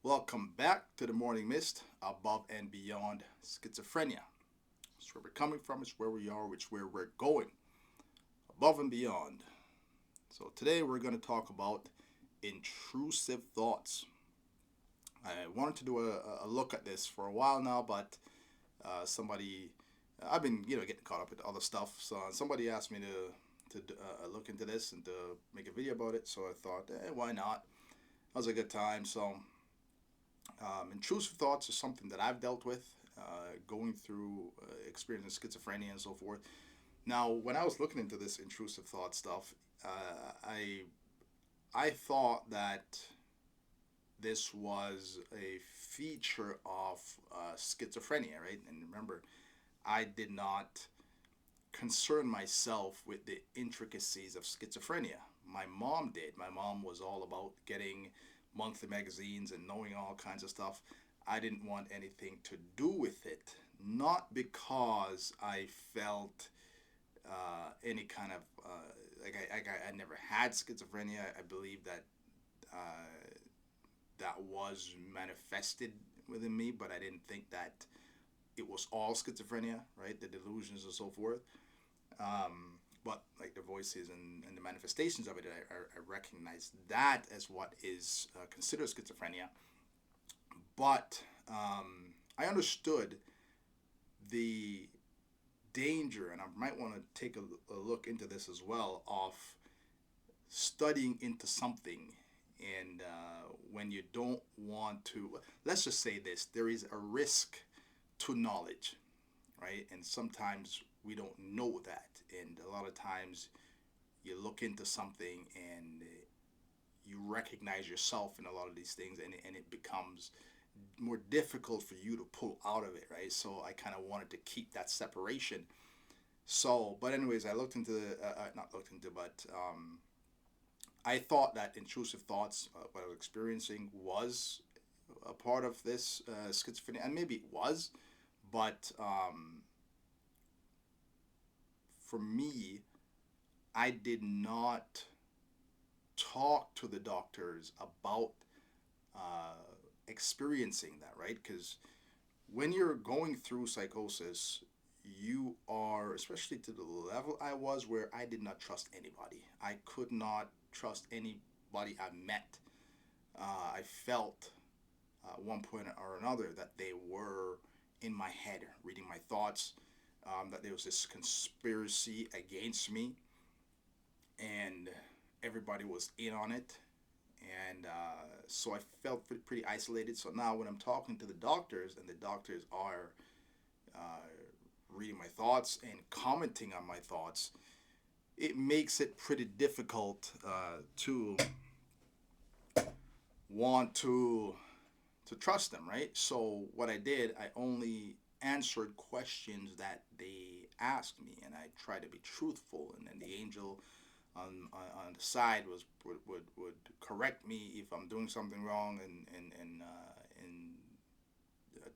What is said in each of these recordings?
Welcome back to the Morning Mist, above and beyond schizophrenia. It's where we're coming from, it's where we are, it's where we're going, above and beyond. So today we're going to talk about intrusive thoughts. I wanted to do a look at this for a while now, but somebody, I've been getting caught up with other stuff. So somebody asked me to look into this and to make a video about it. So I thought, why not? That was a good time. So intrusive thoughts is something that I've dealt with, going through experiencing schizophrenia and so forth. Now, when I was looking into this intrusive thought stuff, I thought that this was a feature of schizophrenia, right? And remember, I did not concern myself with the intricacies of schizophrenia. My mom did. My mom was all about getting monthly magazines and knowing all kinds of stuff. I didn't want anything to do with it. Not because I felt any kind of I never had schizophrenia. I believe that that was manifested within me, but I didn't think that it was all schizophrenia, right? The delusions and so forth. But like the voices and the manifestations of it, I recognize that as what is considered schizophrenia. But I understood the danger, and I might want to take a look into this as well, of studying into something. And when you don't want to, let's just say this, there is a risk to knowledge, right? And sometimes we don't know that. And a lot of times you look into something and you recognize yourself in a lot of these things, and it becomes more difficult for you to pull out of it, right? So I kind of wanted to keep that separation. So, but anyways, I looked into not looked into, but I thought that intrusive thoughts, what I was experiencing, was a part of this schizophrenia, and maybe it was, but for me, I did not talk to the doctors about uh, experiencing that, right? Because when you're going through psychosis, you are, especially to the level I was, where I did not trust anybody. I could not trust anybody I met. I felt at one point or another that they were in my head, reading my thoughts, that there was this conspiracy against me, and everybody was in on it. And so I felt pretty isolated. So now when I'm talking to the doctors, and the doctors are uh, reading my thoughts and commenting on my thoughts, it makes it pretty difficult to want to trust them, right? So what I did, I only answered questions that they asked me, and I tried to be truthful. And then the angel on the side would correct me if I'm doing something wrong, and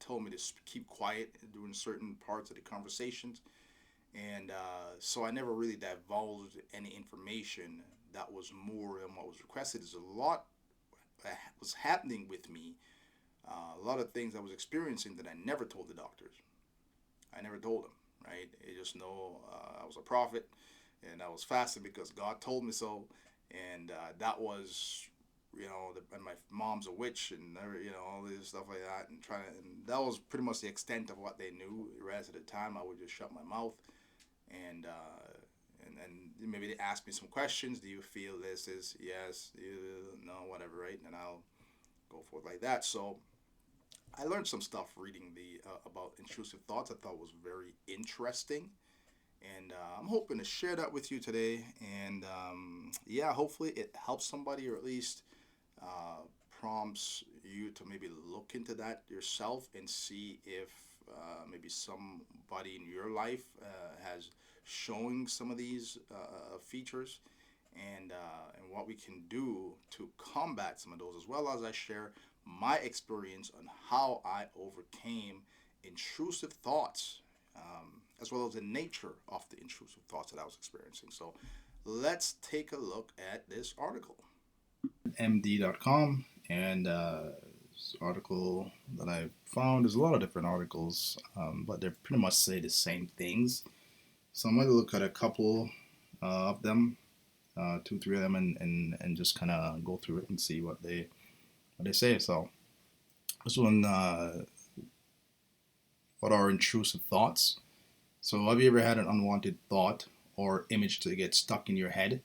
told me to keep quiet during certain parts of the conversations. And so I never really divulged any information that was more than what was requested. There's a lot was happening with me, a lot of things I was experiencing that I never told the doctors. I never told them, right? They just know I was a prophet, and I was fasting because God told me so. And that was, and my mom's a witch, and all this stuff like that, and that was pretty much the extent of what they knew. The rest of the time, I would just shut my mouth, and and maybe they ask me some questions. Do you feel this is yes? You, no, whatever, right? And I'll go forth like that. So I learned some stuff reading the about intrusive thoughts. I thought was very interesting, and I'm hoping to share that with you today. And yeah, hopefully it helps somebody, or at least uh, prompts you to maybe look into that yourself and see if maybe somebody in your life has showing some of these features, and what we can do to combat some of those, as well as I share my experience on how I overcame intrusive thoughts, as well as the nature of the intrusive thoughts that I was experiencing. So let's take a look at this article. MD.com, and This article that I found, there's a lot of different articles, but they pretty much say the same things. So I'm going to look at a couple of them, two, three of them, and just kind of go through it and see what they say. So this one, what are intrusive thoughts? So have you ever had an unwanted thought or image to get stuck in your head?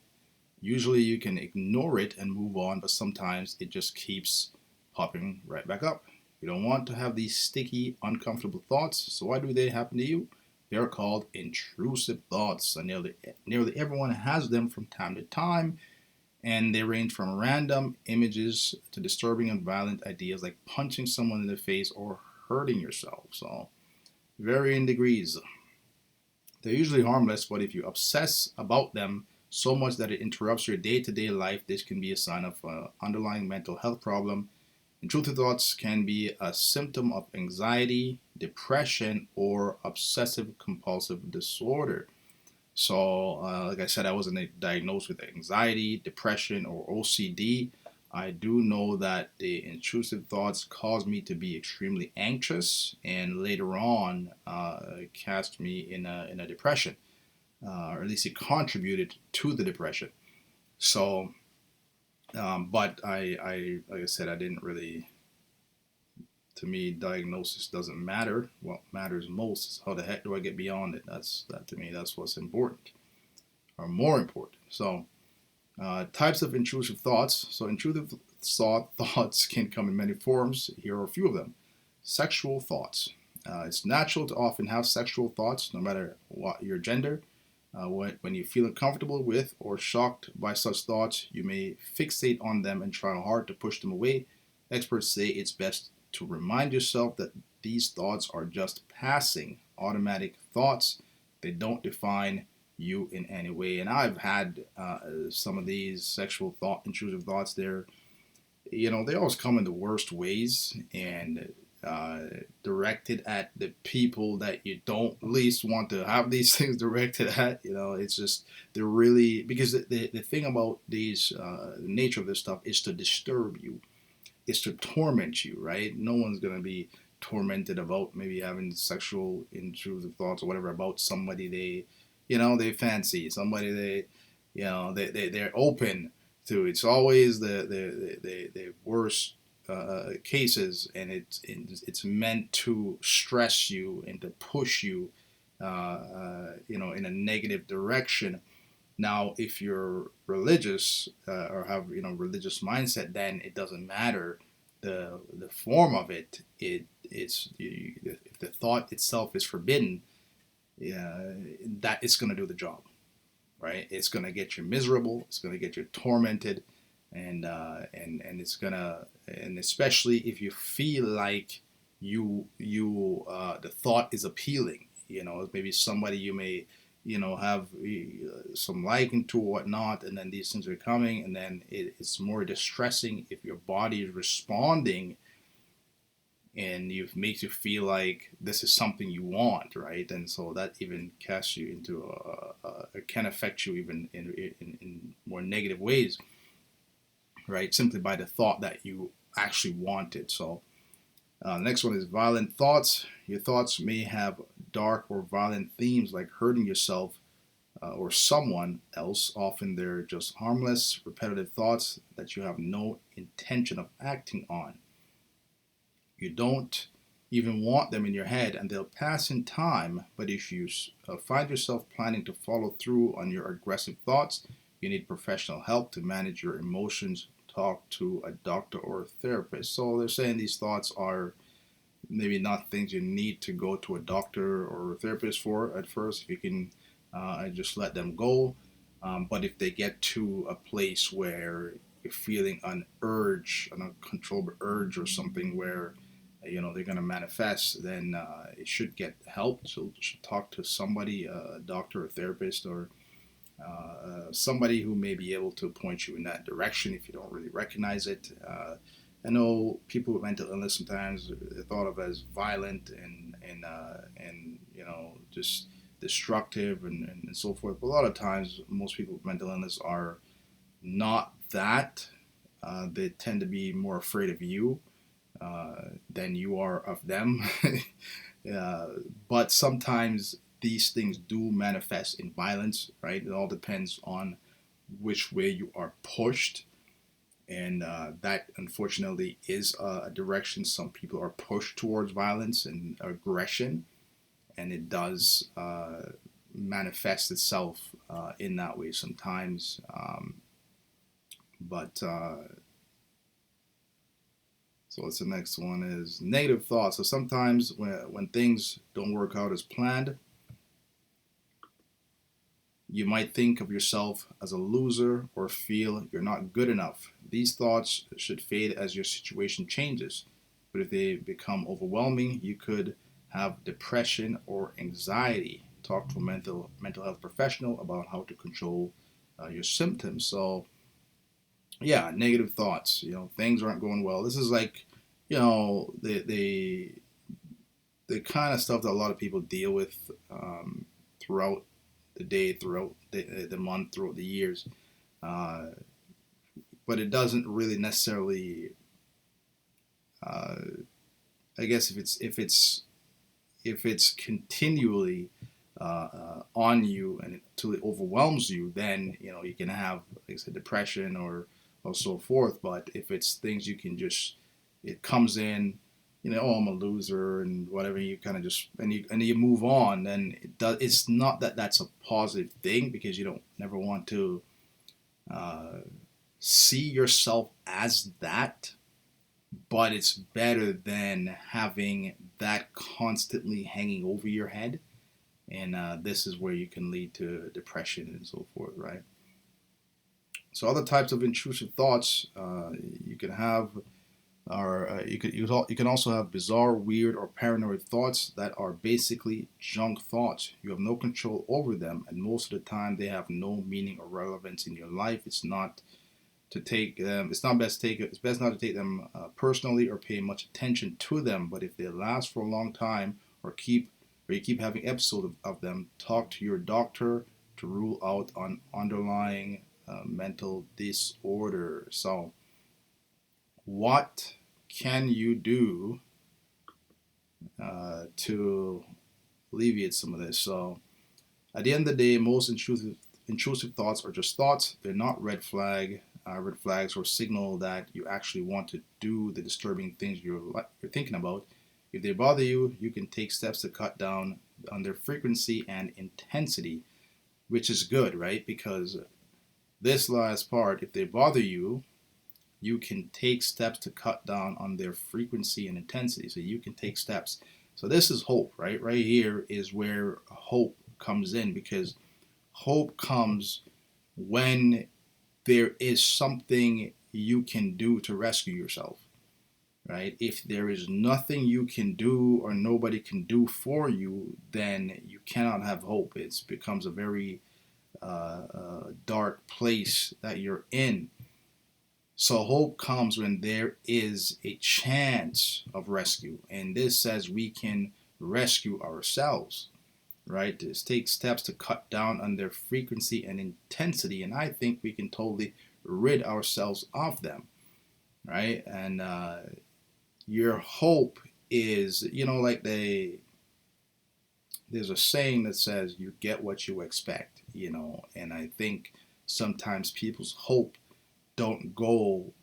Usually you can ignore it and move on, but sometimes it just keeps popping right back up. You don't want to have these sticky, uncomfortable thoughts. So why do they happen to you? They are called intrusive thoughts, and nearly everyone has them from time to time, and they range from random images to disturbing and violent ideas like punching someone in the face or hurting yourself. So, varying degrees. They're usually harmless, but if you obsess about them so much that it interrupts your day to day life, this can be a sign of an underlying mental health problem. Intrusive thoughts can be a symptom of anxiety, depression, or obsessive compulsive disorder. So, like I said, I wasn't diagnosed with anxiety, depression, or OCD. I do know that the intrusive thoughts caused me to be extremely anxious, and later on, cast me in a depression, or at least it contributed to the depression. So, but like I said, I didn't really. To me, diagnosis doesn't matter. What matters most is how the heck do I get beyond it. That to me. That's what's important, or more important. So, types of intrusive thoughts. So, intrusive thoughts can come in many forms. Here are a few of them. Sexual thoughts. It's natural to often have sexual thoughts, no matter what your gender. When you feel uncomfortable with or shocked by such thoughts, you may fixate on them and try hard to push them away. Experts say it's best to remind yourself that these thoughts are just passing, automatic thoughts. They don't define you in any way. And I've had some of these sexual thought, intrusive thoughts. They always come in the worst ways, and uh, directed at the people that you don't least want to have these things directed at. It's just they're really, because the thing about these, the nature of this stuff is to disturb you, is to torment you, right? No one's gonna be tormented about maybe having sexual intrusive thoughts or whatever about somebody they fancy, somebody they're open to. It's always the worst cases, and it's meant to stress you and to push you, in a negative direction. Now, if you're religious, or have religious mindset, then it doesn't matter the form of it. If the thought itself is forbidden, yeah, that it's going to do the job, right? It's going to get you miserable. It's going to get you tormented, and it's gonna, and especially if you feel like the thought is appealing. Maybe somebody you may have some liking to or whatnot, and then these things are coming, and then it's more distressing if your body is responding, and it makes you feel like this is something you want, right? And so that even casts you into it can affect you even in more negative ways, right? Simply by the thought that you actually want it. So next one is violent thoughts. Your thoughts may have dark or violent themes like hurting yourself or someone else. Often they're just harmless, repetitive thoughts that you have no intention of acting on. You don't even want them in your head, and they'll pass in time. But if you find yourself planning to follow through on your aggressive thoughts, you need professional help to manage your emotions. Talk to a doctor or a therapist. So they're saying these thoughts are maybe not things you need to go to a doctor or a therapist for at first. If you can just let them go. But if they get to a place where you're feeling an urge, an uncontrollable urge or something where they're going to manifest, then it should get help. So you should talk to somebody, a doctor, a therapist, or somebody who may be able to point you in that direction if you don't really recognize it. I know people with mental illness sometimes they're thought of as violent and just destructive and so forth. But a lot of times, most people with mental illness are not that. They tend to be more afraid of you, than you are of them. But sometimes these things do manifest in violence, right? It all depends on which way you are pushed. And that unfortunately is a direction some people are pushed towards violence and aggression. And it does manifest itself in that way sometimes. But So what's the next one is negative thoughts. So sometimes when things don't work out as planned, you might think of yourself as a loser or feel you're not good enough. These thoughts should fade as your situation changes. But if they become overwhelming, you could have depression or anxiety. Talk to a mental health professional about how to control your symptoms. So yeah, negative thoughts. Things aren't going well. This is like, the kind of stuff that a lot of people deal with throughout the day, throughout the month, throughout the years. Uh, but it doesn't really necessarily. I guess if it's continually on you and until it overwhelms you, then you can have, like I said, depression or so forth. But if it's things you can just, it comes in, oh, I'm a loser and whatever, you kind of just and you move on. Then it's not that that's a positive thing, because you don't never want to uh, see yourself as that. But it's better than having that constantly hanging over your head, and this is where you can lead to depression and so forth, right? So other types of intrusive thoughts you can have are you can also have bizarre, weird, or paranoid thoughts that are basically junk thoughts. You have no control over them, and most of the time they have no meaning or relevance in your life. It's not to take them. It's not best to take. It's best not to take them personally or pay much attention to them. But if they last for a long time, or you keep having episodes of them, talk to your doctor to rule out on underlying mental disorder. So, what can you do to alleviate some of this? So, at the end of the day, most intrusive thoughts are just thoughts. They're not red flags or signal that you actually want to do the disturbing things you're thinking about. If they bother you, you can take steps to cut down on their frequency and intensity, which is good, right? Because this last part, if they bother you, you can take steps to cut down on their frequency and intensity. So you can take steps. So this is hope, right? Right here is where hope comes in, because hope comes when there is something you can do to rescue yourself, right? If there is nothing you can do or nobody can do for you, then you cannot have hope. It becomes a very dark place that you're in. So hope comes when there is a chance of rescue, and this says we can rescue ourselves, right? Just take steps to cut down on their frequency and intensity, and I think we can totally rid ourselves of them, right? And your hope is, like there's a saying that says you get what you expect, and I think sometimes people's hope don't go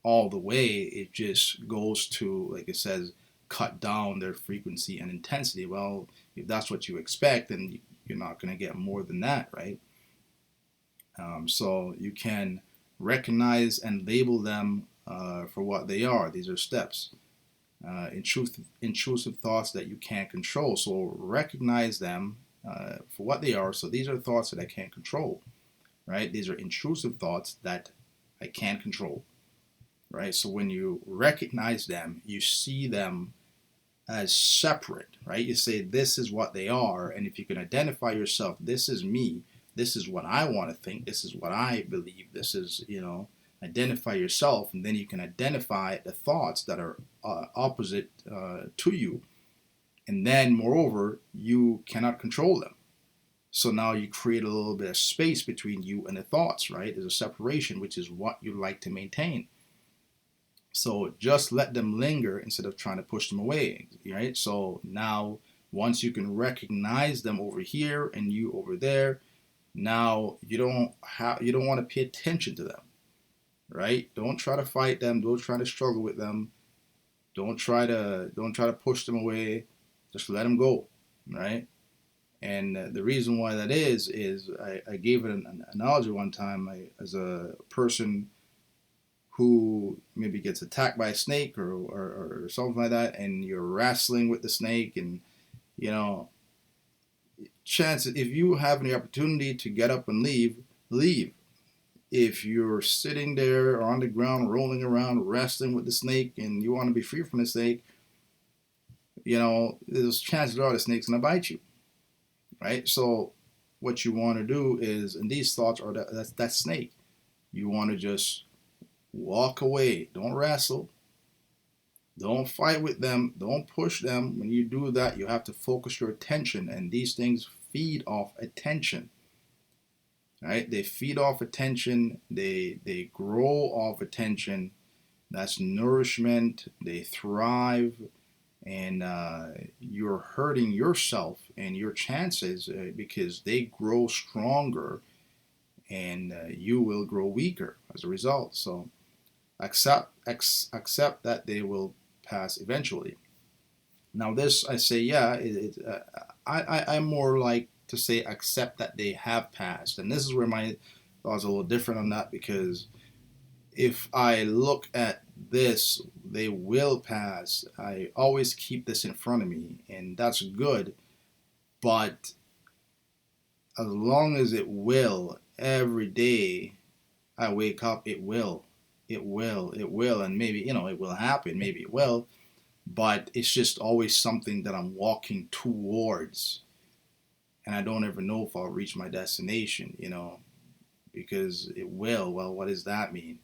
all the way. It just goes to, like it says, cut down their frequency and intensity. Well, if that's what you expect, then you're not going to get more than that, right? So you can recognize and label them for what they are. These are steps. Intrusive thoughts that you can't control. So recognize them for what they are. So these are thoughts that I can't control, right? These are intrusive thoughts that I can't control, right? So when you recognize them, you see them as separate, right? You say, this is what they are. And if you can identify yourself, this is me, this is what I want to think, this is what I believe, this is, identify yourself. And then you can identify the thoughts that are opposite to you. And then, moreover, you cannot control them. So now you create a little bit of space between you and the thoughts, right? There's a separation, which is what you like to maintain. So just let them linger instead of trying to push them away, right? So now once you can recognize them over here and you over there, now you don't want to pay attention to them, right? Don't try to fight them, don't try to struggle with them, don't try to push them away. Just let them go, right? And the reason why that is I gave it an analogy one time. As a person who maybe gets attacked by a snake or something like that, and you're wrestling with the snake, and you know, chances if you have the opportunity to get up and leave, leave. If you're sitting there on the ground, rolling around, wrestling with the snake, and you want to be free from the snake, there's chances are the snake's gonna bite you, right? So, what you want to do is, and these thoughts are that's that snake. You want to just walk away. Don't wrestle. Don't fight with them. Don't push them. When you do that, you have to focus your attention, and these things feed off attention, right? They feed off attention. They grow off attention. That's nourishment. They thrive, and you're hurting yourself and your chances because they grow stronger, and you will grow weaker as a result. So accept that they will pass eventually. Now, this I say, yeah, I'm more like to say accept that they have passed, and this is where my thoughts are a little different on that, because if I look at this, they will pass. I always keep this in front of me, and that's good. But as long as it will, every day I wake up, it will, and maybe it will happen, maybe it will, but it's just always something that I'm walking towards, and I don't ever know if I'll reach my destination, because it will. Well, what does that mean?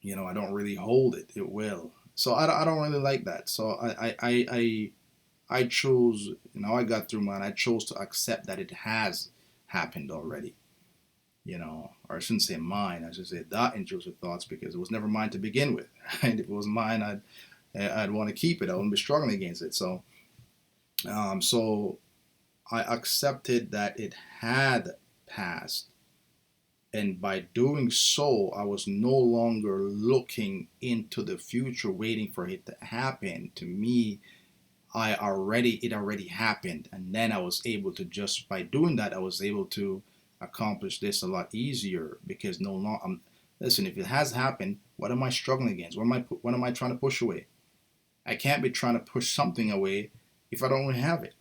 I don't really hold it. It will. So I don't really like that. So I chose, I got through mine. I chose to accept that it has happened already. Or I shouldn't say mine. I should say that intrusive thoughts, because it was never mine to begin with. Right? If it was mine, I'd want to keep it. I wouldn't be struggling against it. So I accepted that it had passed, and by doing so, I was no longer looking into the future, waiting for it to happen. To me, it already happened, and then I was able to, just by doing that, I was able to accomplish this a lot easier, because no longer listen, if it has happened, what am I struggling against? What am I trying to push away? I can't be trying to push something away if I don't have it.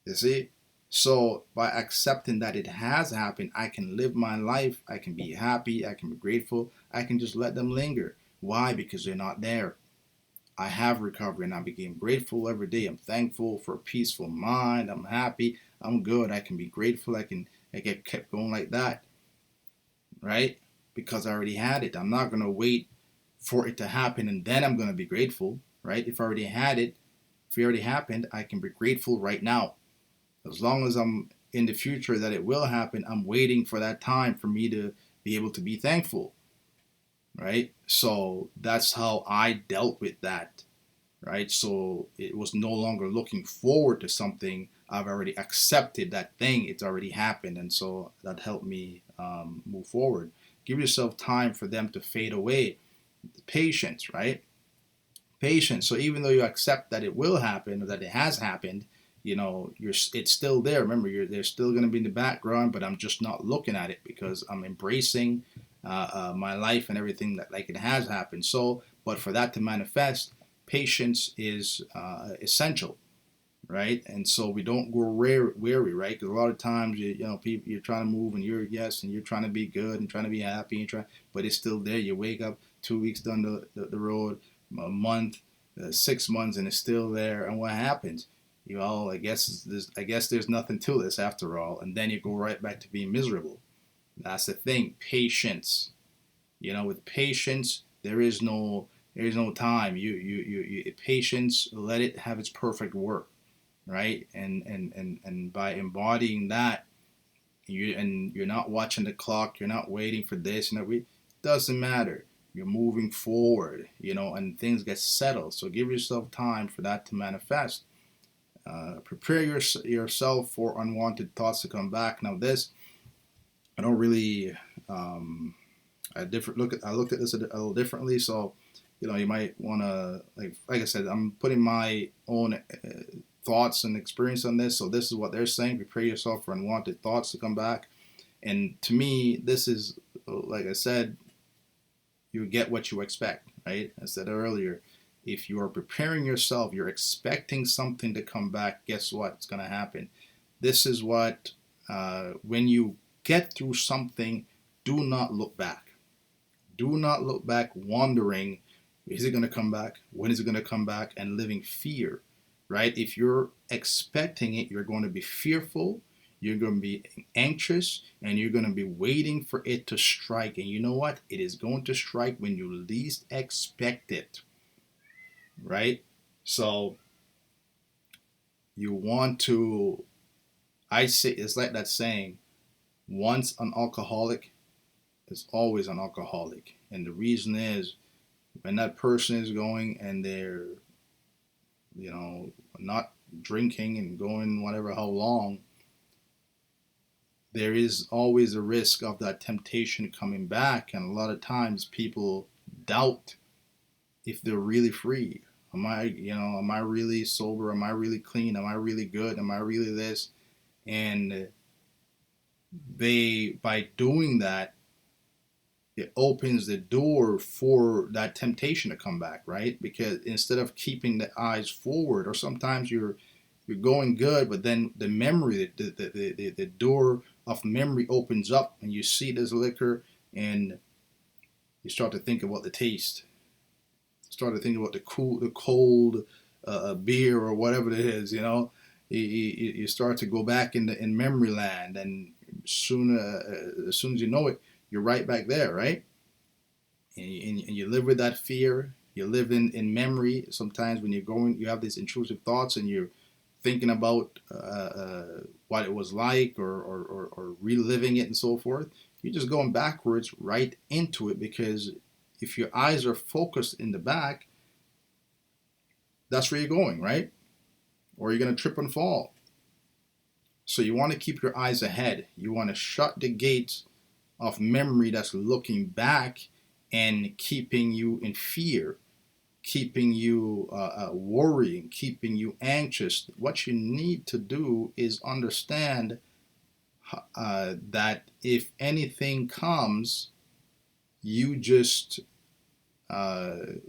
You see? So by accepting that it has happened, I can live my life. I can be happy. I can be grateful. I can just let them linger. Why? Because they're not there. I have recovery, and I became grateful every day. I'm thankful for a peaceful mind. I'm happy. I'm good. I can be grateful. I get kept going like that, right? Because I already had it. I'm not gonna wait for it to happen and then I'm gonna be grateful, right? If I already had it, if it already happened, I can be grateful right now. As long as I'm in the future that it will happen, I'm waiting for that time for me to be able to be thankful, right? So that's how I dealt with that, right? So it was no longer looking forward to something. I've already accepted that thing, it's already happened. And so that helped me move forward. Give yourself time for them to fade away. Patience, right? Patience. So even though you accept that it will happen or that it has happened, it's still there. Remember, they're still going to be in the background, but I'm just not looking at it because I'm embracing my life and everything that like it has happened. So, but for that to manifest, patience is essential, right? And so we don't go weary, right? Because a lot of times people, you're trying to move and you're trying to be good and trying to be happy and but it's still there. You wake up 2 weeks down the road, a month, 6 months, and it's still there. And what happens? I guess there's nothing to this after all, and then you go right back to being miserable. That's the thing. Patience. With patience, there is no time. You patience. Let it have its perfect work, right? And by embodying that, you're not watching the clock. You're not waiting for this and that. Doesn't matter. You're moving forward, and things get settled. So give yourself time for that to manifest. Prepare yourself for unwanted thoughts to come back. Now, this I don't really. I looked at this a little differently. So, you might want to, like I said, I'm putting my own thoughts and experience on this. So this is what they're saying: prepare yourself for unwanted thoughts to come back. And to me, this is, like I said, you get what you expect, right? I said earlier, if you are preparing yourself, you're expecting something to come back, guess what? It's going to happen. This is what, when you get through something, do not look back. Do not look back wondering, is it going to come back? When is it going to come back? And living fear, right? If you're expecting it, you're going to be fearful, you're going to be anxious, and you're going to be waiting for it to strike. And you know what? It is going to strike when you least expect it, right? So you want to, I say, it's like that saying, once an alcoholic is always an alcoholic. And the reason is, when that person is going and they're, not drinking and going whatever how long, there is always a risk of that temptation coming back. And a lot of times people doubt if they're really free. Am I really sober? Am I really clean? Am I really good? Am I really this? And by doing that, it opens the door for that temptation to come back, right? Because instead of keeping the eyes forward, or sometimes you're going good, but then the memory, the door of memory opens up, and you see this liquor, and you start to think about the taste. Start to think about the cold beer or whatever it is. You start to go back in memory land, and as soon as you know it, you're right back there, right? And you live with that fear. You live in memory. Sometimes when you're going, you have these intrusive thoughts, and you're thinking about what it was like, or reliving it and so forth. You're just going backwards right into it, because if your eyes are focused in the back, that's where you're going, right? Or you're going to trip and fall. So you want to keep your eyes ahead. You want to shut the gates of memory that's looking back and keeping you in fear, keeping you worrying, keeping you anxious. What you need to do is understand that if anything comes, you just don't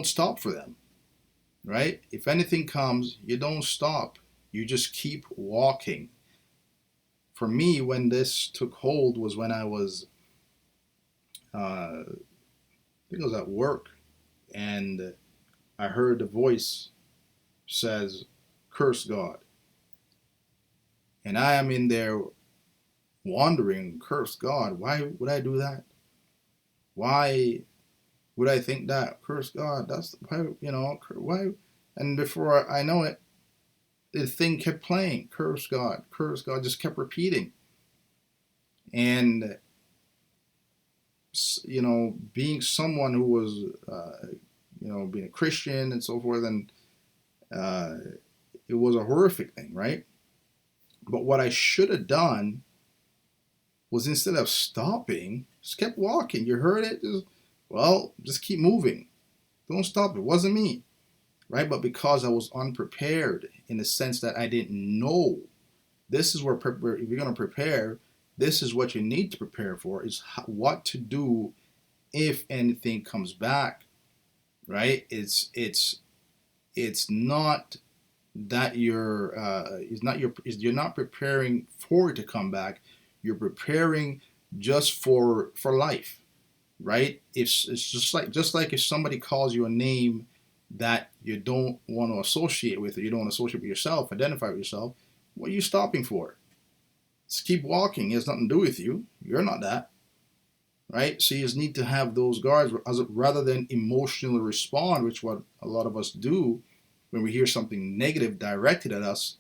stop for them, right? If anything comes, you don't stop. You just keep walking. For me, when this took hold was when I was, I think I was at work, and I heard the voice says, "Curse God." And I am in there wondering, curse God. Why would I do that? Why would I think that? Curse God. That's why, why? And before I know it, the thing kept playing. Curse God. Curse God. Just kept repeating. And, being someone who was, being a Christian and so forth, and it was a horrific thing, right? But what I should have done was, instead of stopping, just kept walking. You heard it? Just keep moving. Don't stop. It wasn't me, right? But because I was unprepared, in the sense that I didn't know, this is where, if you're going to prepare, this is what you need to prepare for, is what to do if anything comes back, right? It's not that you're not preparing for it to come back. You're preparing just for life, right? It's just like if somebody calls you a name that you don't want to associate with, or you don't want to associate with yourself, identify with yourself, what are you stopping for? Just keep walking. It has nothing to do with you. You're not that, right? So you just need to have those guards, rather than emotionally respond, which what a lot of us do when we hear something negative directed at us.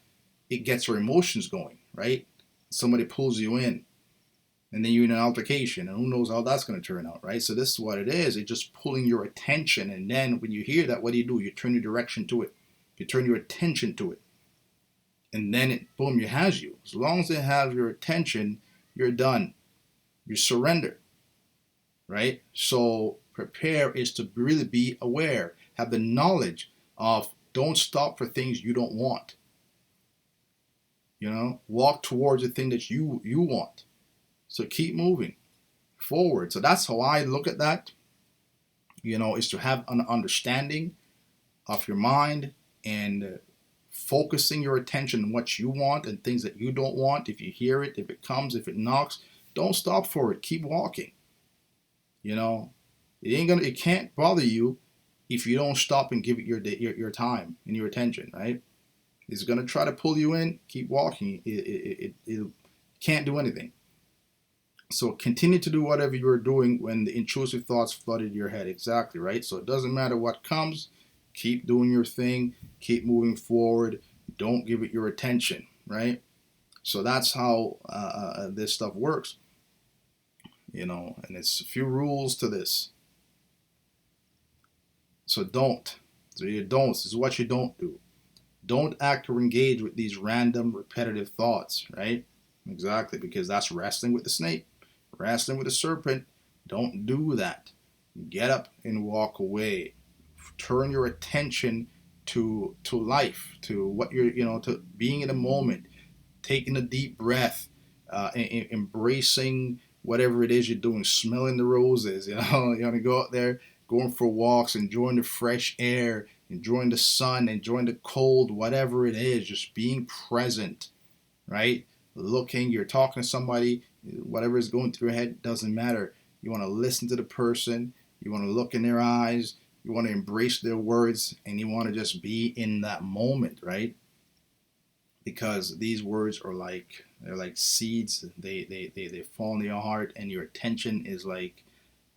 It gets our emotions going, right? Somebody pulls you in, and then you're in an altercation, and who knows how that's going to turn out, right? So this is what it is. It's just pulling your attention, and then when you hear that, what do? You turn your direction to it. You turn your attention to it, and then it, boom, it has you. As long as it has your attention, you're done. You surrender, right? So prepare is to really be aware, have the knowledge of, don't stop for things you don't want. Walk towards the thing that you want. So keep moving forward. So that's how I look at that. Is to have an understanding of your mind and focusing your attention on what you want and things that you don't want. If you hear it, if it comes, if it knocks, don't stop for it. Keep walking. It can't bother you if you don't stop and give it your time and your attention, right? It's gonna try to pull you in. Keep walking. It can't do anything. So continue to do whatever you're doing when the intrusive thoughts flooded your head. Exactly, right? So it doesn't matter what comes. Keep doing your thing. Keep moving forward. Don't give it your attention, right? So that's how this stuff works. And it's a few rules to this. So don't. So you don't. This is what you don't do. Don't act or engage with these random, repetitive thoughts, right? Exactly, because that's wrestling with the snake, wrestling with the serpent. Don't do that. Get up and walk away. Turn your attention to life, to what you're, to being in the moment, taking a deep breath, embracing whatever it is you're doing, smelling the roses. You want to go out there, going for walks, enjoying the fresh air, enjoying the sun, enjoying the cold, whatever it is, just being present, right? Looking, you're talking to somebody, whatever is going through your head, doesn't matter. You want to listen to the person, you want to look in their eyes, you want to embrace their words, and you want to just be in that moment, right? Because these words are they're like seeds. They fall in your heart, and your attention is like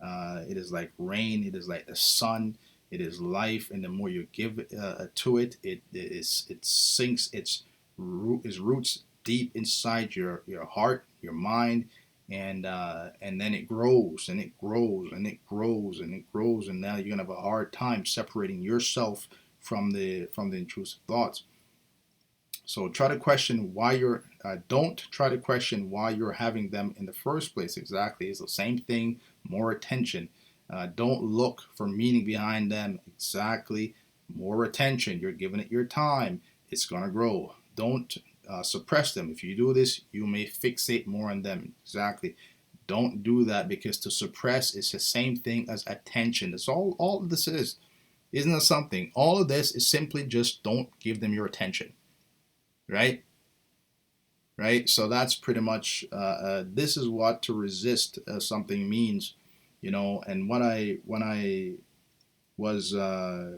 it is like rain. It is like the sun. It is life, and the more you give to it, it sinks its roots deep inside your heart, your mind, and then it grows and it grows and it grows and it grows, and now you're gonna have a hard time separating yourself from the intrusive thoughts. So try to question why you're. Don't try to question why you're having them in the first place. Exactly, it's the same thing. More attention. Don't look for meaning behind them. Exactly. More attention. You're giving it your time. It's going to grow. Don't suppress them. If you do this, you may fixate more on them. Exactly. Don't do that, because to suppress is the same thing as attention. That's all this is. Isn't that something? All of this is simply just don't give them your attention. Right? Right? So that's pretty much, this is what to resist something means. And when I was I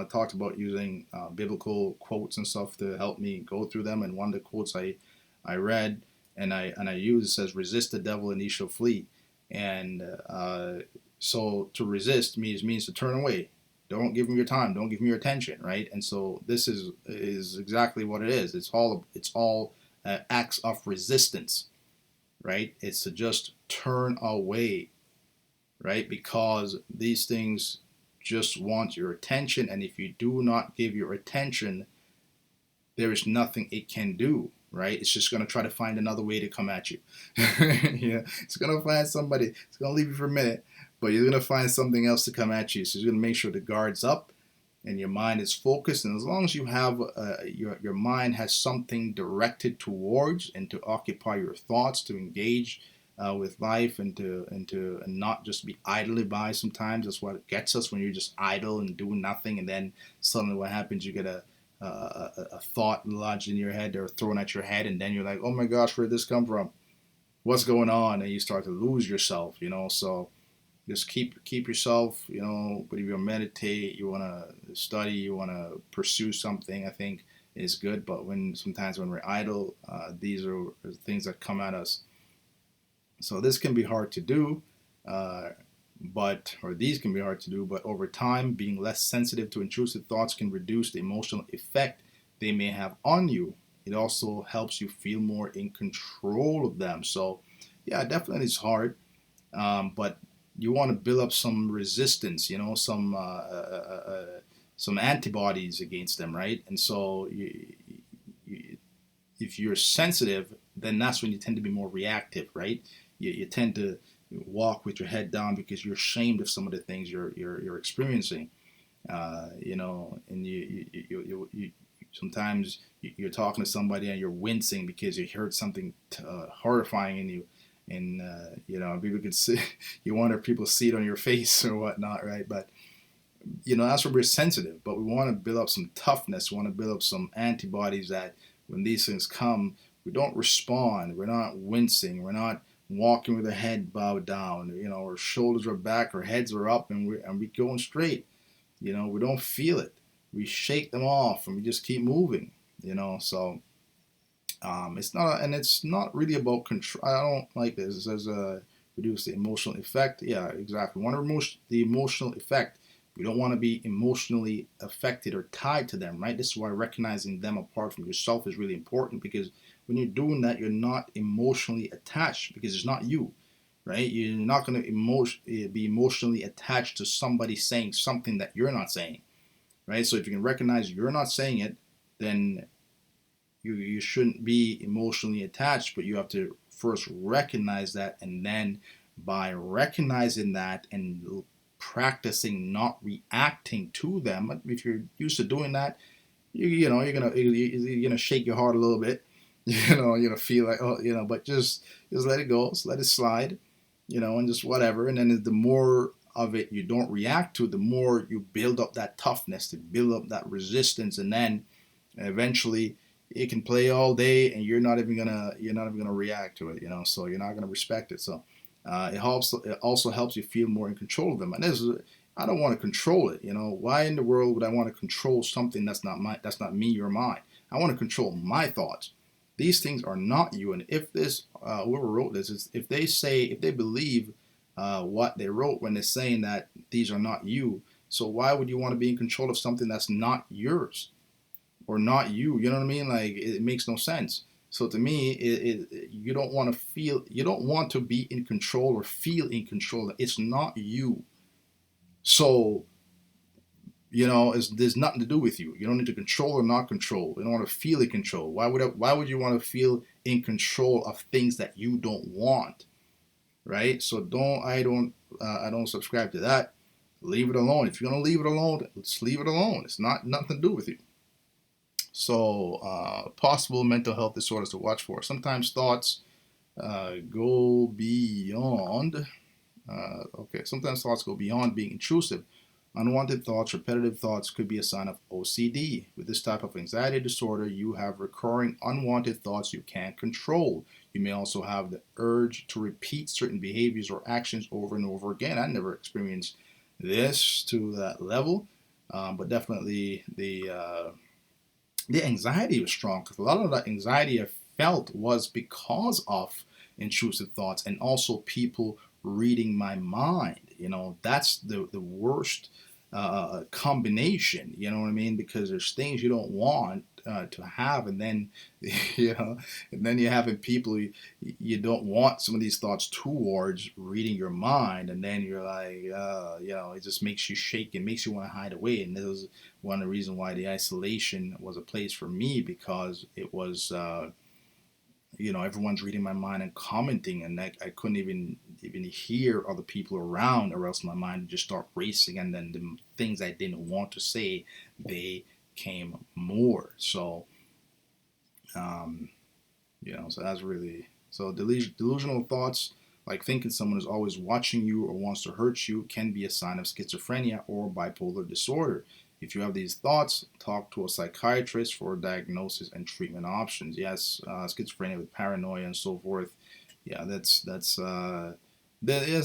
talked about using biblical quotes and stuff to help me go through them, and one of the quotes I read and I use says, "Resist the devil and he shall flee." And so to resist means to turn away. Don't give him your time. Don't give him your attention, right? And so this is exactly what it is. It's all acts of resistance, right? It's to just turn away, right? Because these things just want your attention, and if you do not give your attention, there is nothing it can do, right? It's just going to try to find another way to come at you. Yeah, it's going to find somebody. It's going to leave you for a minute, but you're going to find something else to come at you. So you're going to make sure the guard's up and your mind is focused. And as long as you have your mind has something directed towards and to occupy your thoughts, to engage with life, and not just be idly by. Sometimes that's what gets us, when you're just idle and doing nothing, and then suddenly what happens, you get a thought lodged in your head or thrown at your head, and then you're like, oh my gosh, where did this come from? What's going on? And you start to lose yourself, So just keep yourself, whether you meditate, you want to study, you want to pursue something, I think is good. But sometimes when we're idle, these are things that come at us. So this can be hard to do, these can be hard to do, but over time, being less sensitive to intrusive thoughts can reduce the emotional effect they may have on you. it also helps you feel more in control of them. So yeah, definitely it's hard, but you want to build up some resistance, some antibodies against them, right? And so you, if you're sensitive, then that's when you tend to be more reactive, right? You tend to walk with your head down because you're ashamed of some of the things you're experiencing, and you sometimes you're talking to somebody and you're wincing because you heard something horrifying in you, and people could see you wonder if people see it on your face or whatnot, right? But that's where we're sensitive, but we want to build up some toughness. We want to build up some antibodies that when these things come, we don't respond. We're not wincing. We're not walking with our head bowed down. Our shoulders are back, our heads are up, and we going straight. We don't feel it. We shake them off, and we just keep moving. So it's not really about control. I don't like this. It says reduce the emotional effect. Yeah, exactly. We want to remove the emotional effect. We don't want to be emotionally affected or tied to them, right? This is why recognizing them apart from yourself is really important, because when you're doing that, you're not emotionally attached, because it's not you, right? You're not going to be emotionally attached to somebody saying something that you're not saying, right? So if you can recognize you're not saying it, then you shouldn't be emotionally attached, but you have to first recognize that, and then by recognizing that and practicing not reacting to them, if you're used to doing that, you're gonna shake your heart a little bit, you're gonna feel like, oh, but just let it go, just let it slide, and just whatever. And then the more of it you don't react to, the more you build up that toughness, to build up that resistance, and then eventually it can play all day, and you're not even gonna react to it, so you're not gonna respect it. So it also helps you feel more in control of them. And I don't want to control it. Why in the world would I want to control something that's not me or mine? I want to control my thoughts. These things are not you. And if this whoever wrote this, if they believe what they wrote when they're saying that these are not you, so why would you want to be in control of something that's not yours or not you? You know what I mean? Like, it makes no sense. So to me, you don't want to be in control or feel in control. It's not you. So there's nothing to do with you. You don't need to control or not control. You don't want to feel in control. Why would you want to feel in control of things that you don't want, right? So I don't subscribe to that. Leave it alone. If you're gonna leave it alone, let's leave it alone. It's not nothing to do with you. So possible mental health disorders to watch for. Sometimes thoughts go beyond. Sometimes thoughts go beyond being intrusive. Unwanted thoughts, repetitive thoughts could be a sign of OCD. With this type of anxiety disorder, you have recurring unwanted thoughts you can't control. You may also have the urge to repeat certain behaviors or actions over and over again. I never experienced this to that level, but definitely the anxiety was strong, because a lot of that anxiety I felt was because of intrusive thoughts, and also people reading my mind. That's the worst combination. You know what I mean? Because there's things you don't want to have, and then you know, and then you're having people you don't want some of these thoughts towards reading your mind, and then you're like, it just makes you shake and makes you want to hide away. And this was one of the reasons why the isolation was a place for me, because it was everyone's reading my mind and commenting, and I couldn't even hear other people around, or else my mind would just start racing, and then the things I didn't want to say, they came more. So so that's really, so delusional thoughts, like thinking someone is always watching you or wants to hurt you, can be a sign of schizophrenia or bipolar disorder. If you have these thoughts, talk to a psychiatrist for diagnosis and treatment options. Yes, schizophrenia with paranoia and so forth. Yeah, that is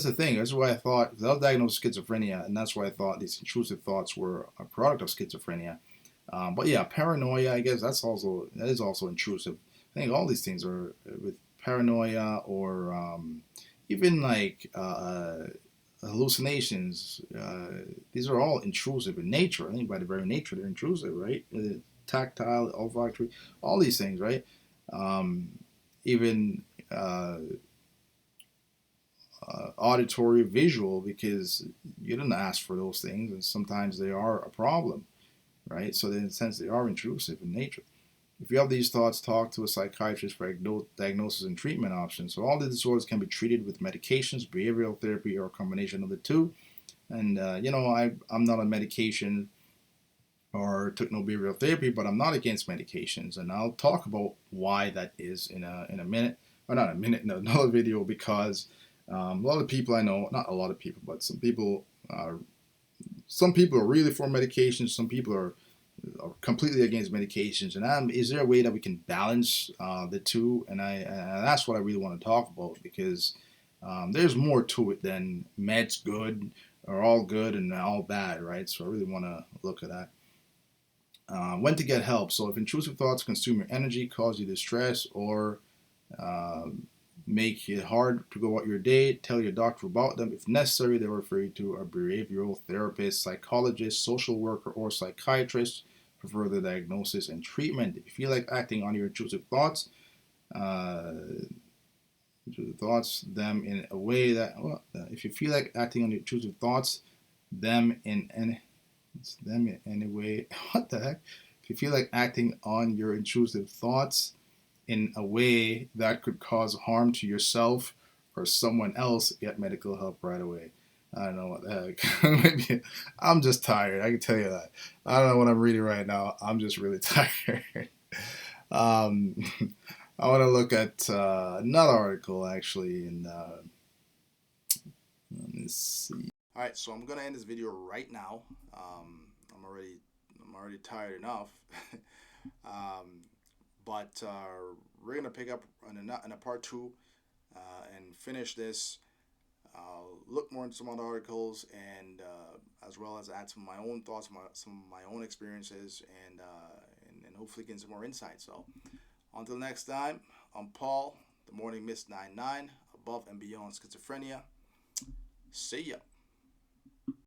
the thing. That's why I thought, I was diagnosed with schizophrenia, and that's why I thought these intrusive thoughts were a product of schizophrenia. But yeah, paranoia, I guess that is also intrusive. I think all these things are with paranoia, or even like hallucinations. These are all intrusive in nature. I think by the very nature they're intrusive, right? tactile, olfactory, all these things, right? Um, even uh, auditory, visual, because you didn't ask for those things, and sometimes they are a problem, right? So, in a sense, they are intrusive in nature. If you have these thoughts, talk to a psychiatrist for diagnosis and treatment options. So, all the disorders can be treated with medications, behavioral therapy, or a combination of the two. And, I'm not on medication or took no behavioral therapy, but I'm not against medications. And I'll talk about why that is in a minute, or not a minute, in another video, because a lot of people I know, not a lot of people, but some people are really for medications, some people are completely against medications, and is there a way that we can balance the two? And that's what I really want to talk about, because there's more to it than meds good or all good and all bad, right? So I really want to look at that. When to get help. So if intrusive thoughts consume your energy, cause you distress, or uh, make it hard to go out your day, tell your doctor about them. If necessary, they will refer you to a behavioral therapist, psychologist, social worker, or psychiatrist for further diagnosis and treatment. If you feel like acting on your uh, intrusive thoughts, them in a way that, well, if you feel like acting on your intrusive thoughts, them in any, them in any way, what the heck? If you feel like acting on your intrusive thoughts in a way that could cause harm to yourself or someone else, get medical help right away. I don't know what the heck. Maybe I'm just tired. I can tell you that. I don't know what I'm reading right now. I'm just really tired. um, I want to look at another article actually, and let me see. All right, so I'm gonna end this video right now. Um, I'm already I'm already tired enough. um, but we're gonna pick up in a part two and finish this. Look more into some other articles and as well as add some of my own thoughts, some of my own experiences, and hopefully get some more insight. So until next time, I'm Paul, the Morning Mist 99, above and beyond schizophrenia. See ya.